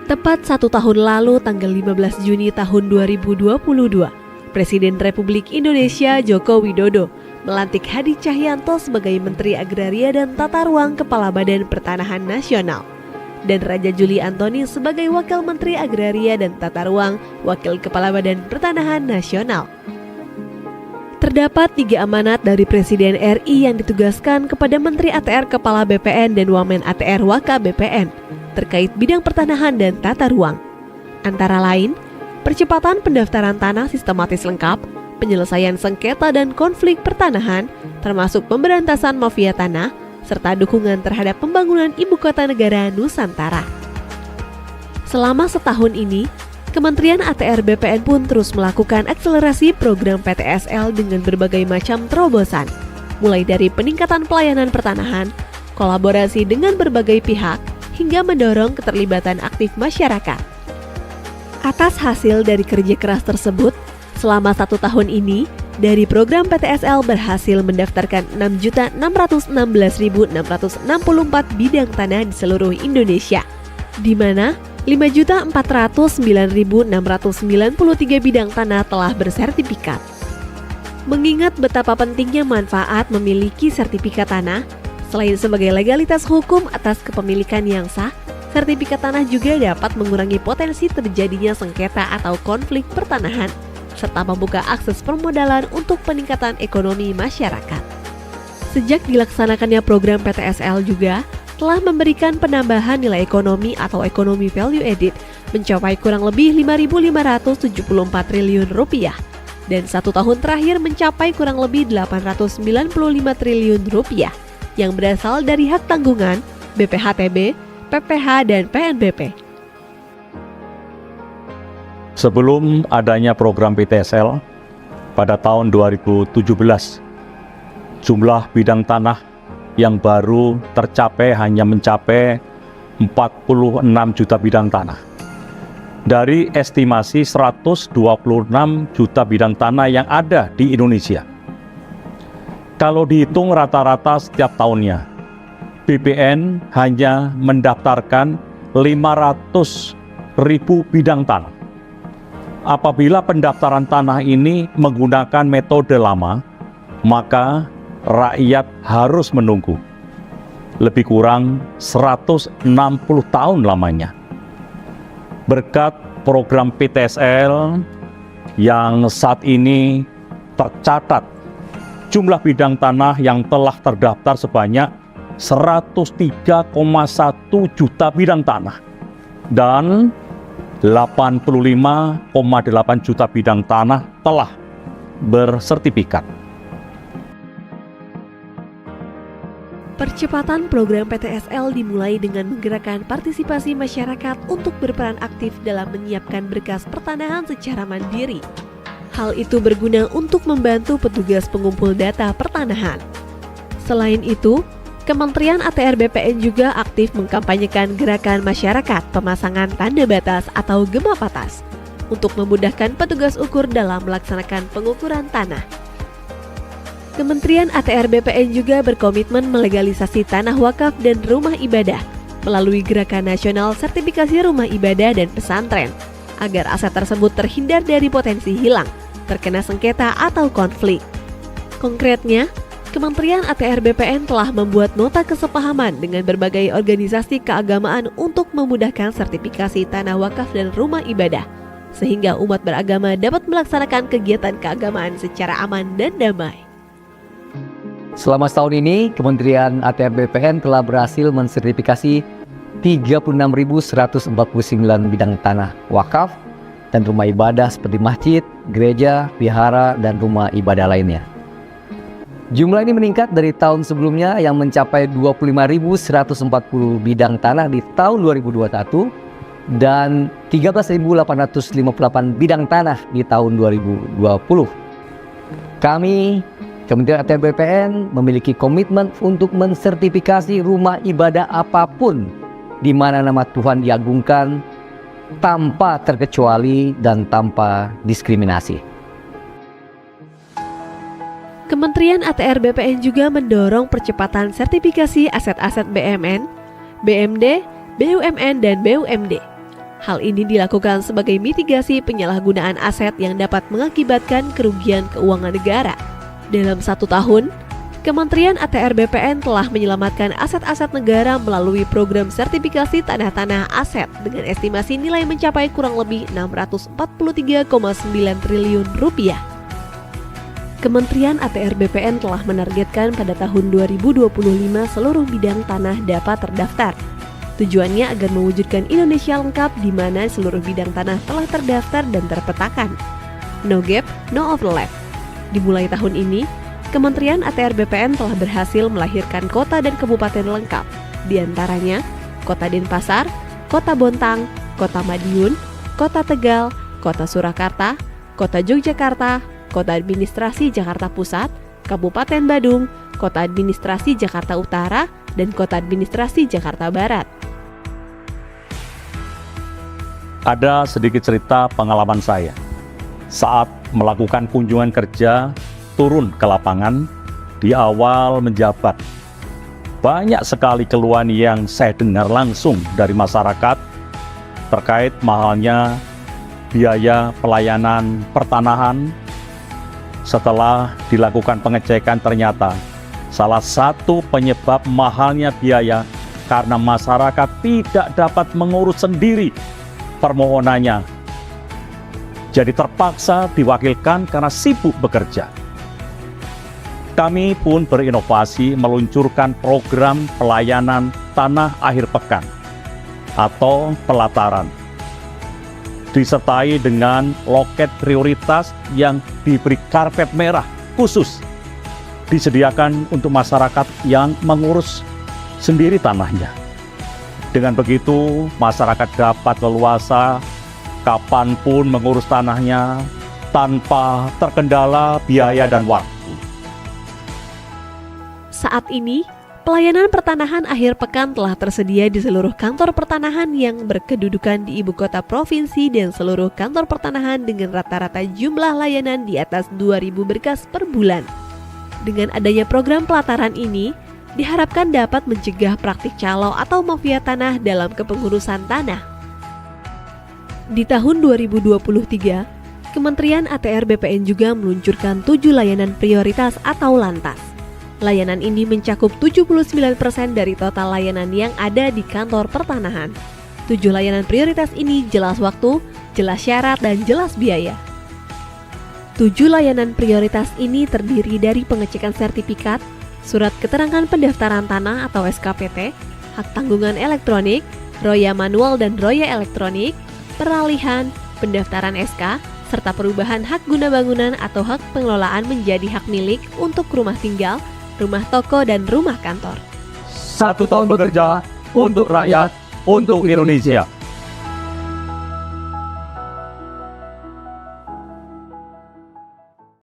Tepat 1 tahun lalu, tanggal 15 Juni tahun 2022, Presiden Republik Indonesia Joko Widodo melantik Hadi Cahyanto sebagai Menteri Agraria dan Tata Ruang Kepala Badan Pertanahan Nasional, dan Raja Juli Antoni sebagai Wakil Menteri Agraria dan Tata Ruang Wakil Kepala Badan Pertanahan Nasional. Terdapat 3 amanat dari Presiden RI yang ditugaskan kepada Menteri ATR Kepala BPN dan Wamen ATR Waka BPN terkait bidang pertanahan dan tata ruang. Antara lain, percepatan pendaftaran tanah sistematis lengkap, penyelesaian sengketa dan konflik pertanahan, termasuk pemberantasan mafia tanah, serta dukungan terhadap pembangunan Ibu Kota Negara Nusantara. Selama setahun ini, Kementerian ATR BPN pun terus melakukan akselerasi program PTSL dengan berbagai macam terobosan, mulai dari peningkatan pelayanan pertanahan, kolaborasi dengan berbagai pihak, hingga mendorong keterlibatan aktif masyarakat. Atas hasil dari kerja keras tersebut, selama 1 tahun ini, dari program PTSL berhasil mendaftarkan 6.616.664 bidang tanah di seluruh Indonesia, di mana 5.409.693 bidang tanah telah bersertifikat. Mengingat betapa pentingnya manfaat memiliki sertifikat tanah, selain sebagai legalitas hukum atas kepemilikan yang sah, sertifikat tanah juga dapat mengurangi potensi terjadinya sengketa atau konflik pertanahan, serta membuka akses permodalan untuk peningkatan ekonomi masyarakat. Sejak dilaksanakannya program PTSL juga telah memberikan penambahan nilai ekonomi atau ekonomi value added mencapai kurang lebih 5.574 triliun rupiah, dan 1 tahun terakhir mencapai kurang lebih 895 triliun rupiah yang berasal dari hak tanggungan, BPHTB, PPH, dan PNBP. Sebelum adanya program PTSL, pada tahun 2017, jumlah bidang tanah yang baru tercapai hanya mencapai 46 juta bidang tanah. Dari estimasi 126 juta bidang tanah yang ada di Indonesia. Kalau dihitung rata-rata setiap tahunnya, BPN hanya mendaftarkan 500.000 bidang tanah. Apabila pendaftaran tanah ini menggunakan metode lama, maka rakyat harus menunggu lebih kurang 160 tahun lamanya. Berkat program PTSL yang saat ini tercatat jumlah bidang tanah yang telah terdaftar sebanyak 103,1 juta bidang tanah dan 85,8 juta bidang tanah telah bersertifikat. Percepatan program PTSL dimulai dengan menggerakkan partisipasi masyarakat untuk berperan aktif dalam menyiapkan berkas pertanahan secara mandiri. Hal itu berguna untuk membantu petugas pengumpul data pertanahan. Selain itu, Kementerian ATR BPN juga aktif mengkampanyekan gerakan masyarakat pemasangan tanda batas atau gema batas untuk memudahkan petugas ukur dalam melaksanakan pengukuran tanah. Kementerian ATR BPN juga berkomitmen melegalisasi tanah wakaf dan rumah ibadah melalui Gerakan Nasional Sertifikasi Rumah Ibadah dan Pesantren, agar aset tersebut terhindar dari potensi hilang, terkena sengketa atau konflik. Konkretnya, Kementerian ATR BPN telah membuat nota kesepahaman dengan berbagai organisasi keagamaan untuk memudahkan sertifikasi tanah wakaf dan rumah ibadah, sehingga umat beragama dapat melaksanakan kegiatan keagamaan secara aman dan damai. Selama setahun ini, Kementerian ATR BPN telah berhasil mensertifikasi 36.149 bidang tanah wakaf dan rumah ibadah seperti masjid, gereja, vihara, dan rumah ibadah lainnya. Jumlah ini meningkat dari tahun sebelumnya yang mencapai 25.140 bidang tanah di tahun 2021 dan 13.858 bidang tanah di tahun 2020. Kami, Kementerian ATR BPN, memiliki komitmen untuk mensertifikasi rumah ibadah apapun di mana nama Tuhan diagungkan tanpa terkecuali dan tanpa diskriminasi. Kementerian ATR BPN juga mendorong percepatan sertifikasi aset-aset BMN, BMD, BUMN, dan BUMD. Hal ini dilakukan sebagai mitigasi penyalahgunaan aset yang dapat mengakibatkan kerugian keuangan negara. Dalam 1 tahun, Kementerian ATR BPN telah menyelamatkan aset-aset negara melalui program sertifikasi tanah-tanah aset dengan estimasi nilai mencapai kurang lebih 643,9 triliun rupiah. Kementerian ATR BPN telah menargetkan pada tahun 2025 seluruh bidang tanah dapat terdaftar. Tujuannya agar mewujudkan Indonesia lengkap di mana seluruh bidang tanah telah terdaftar dan terpetakan. No gap, no overlap. Dimulai tahun ini, Kementerian ATR BPN telah berhasil melahirkan kota dan kabupaten lengkap, di antaranya Kota Denpasar, Kota Bontang, Kota Madiun, Kota Tegal, Kota Surakarta, Kota Yogyakarta, Kota Administrasi Jakarta Pusat, Kabupaten Badung, Kota Administrasi Jakarta Utara, dan Kota Administrasi Jakarta Barat. Ada sedikit cerita pengalaman saya saat melakukan kunjungan kerja turun ke lapangan di awal menjabat. Banyak sekali keluhan yang saya dengar langsung dari masyarakat terkait mahalnya biaya pelayanan pertanahan. Setelah dilakukan pengecekan, ternyata salah satu penyebab mahalnya biaya karena masyarakat tidak dapat mengurus sendiri permohonannya. Jadi terpaksa diwakilkan karena sibuk bekerja. Kami pun berinovasi meluncurkan program pelayanan tanah akhir pekan atau pelataran, disertai dengan loket prioritas yang diberi karpet merah khusus disediakan untuk masyarakat yang mengurus sendiri tanahnya. Dengan begitu, masyarakat dapat leluasa kapanpun mengurus tanahnya tanpa terkendala biaya dan waktu. Saat ini, pelayanan pertanahan akhir pekan telah tersedia di seluruh kantor pertanahan yang berkedudukan di ibu kota provinsi dan seluruh kantor pertanahan dengan rata-rata jumlah layanan di atas 2.000 berkas per bulan. Dengan adanya program pelataran ini, diharapkan dapat mencegah praktik calo atau mafia tanah dalam kepengurusan tanah. Di tahun 2023, Kementerian ATR BPN juga meluncurkan 7 layanan prioritas atau lantas. Layanan ini mencakup 79% dari total layanan yang ada di kantor pertanahan. 7 layanan prioritas ini jelas waktu, jelas syarat, dan jelas biaya. 7 layanan prioritas ini terdiri dari pengecekan sertifikat, surat keterangan pendaftaran tanah atau SKPT, hak tanggungan elektronik, roya manual dan roya elektronik, peralihan, pendaftaran SK, serta perubahan hak guna bangunan atau hak pengelolaan menjadi hak milik untuk rumah tinggal, rumah toko, dan rumah kantor. 1 tahun bekerja untuk rakyat, untuk Indonesia.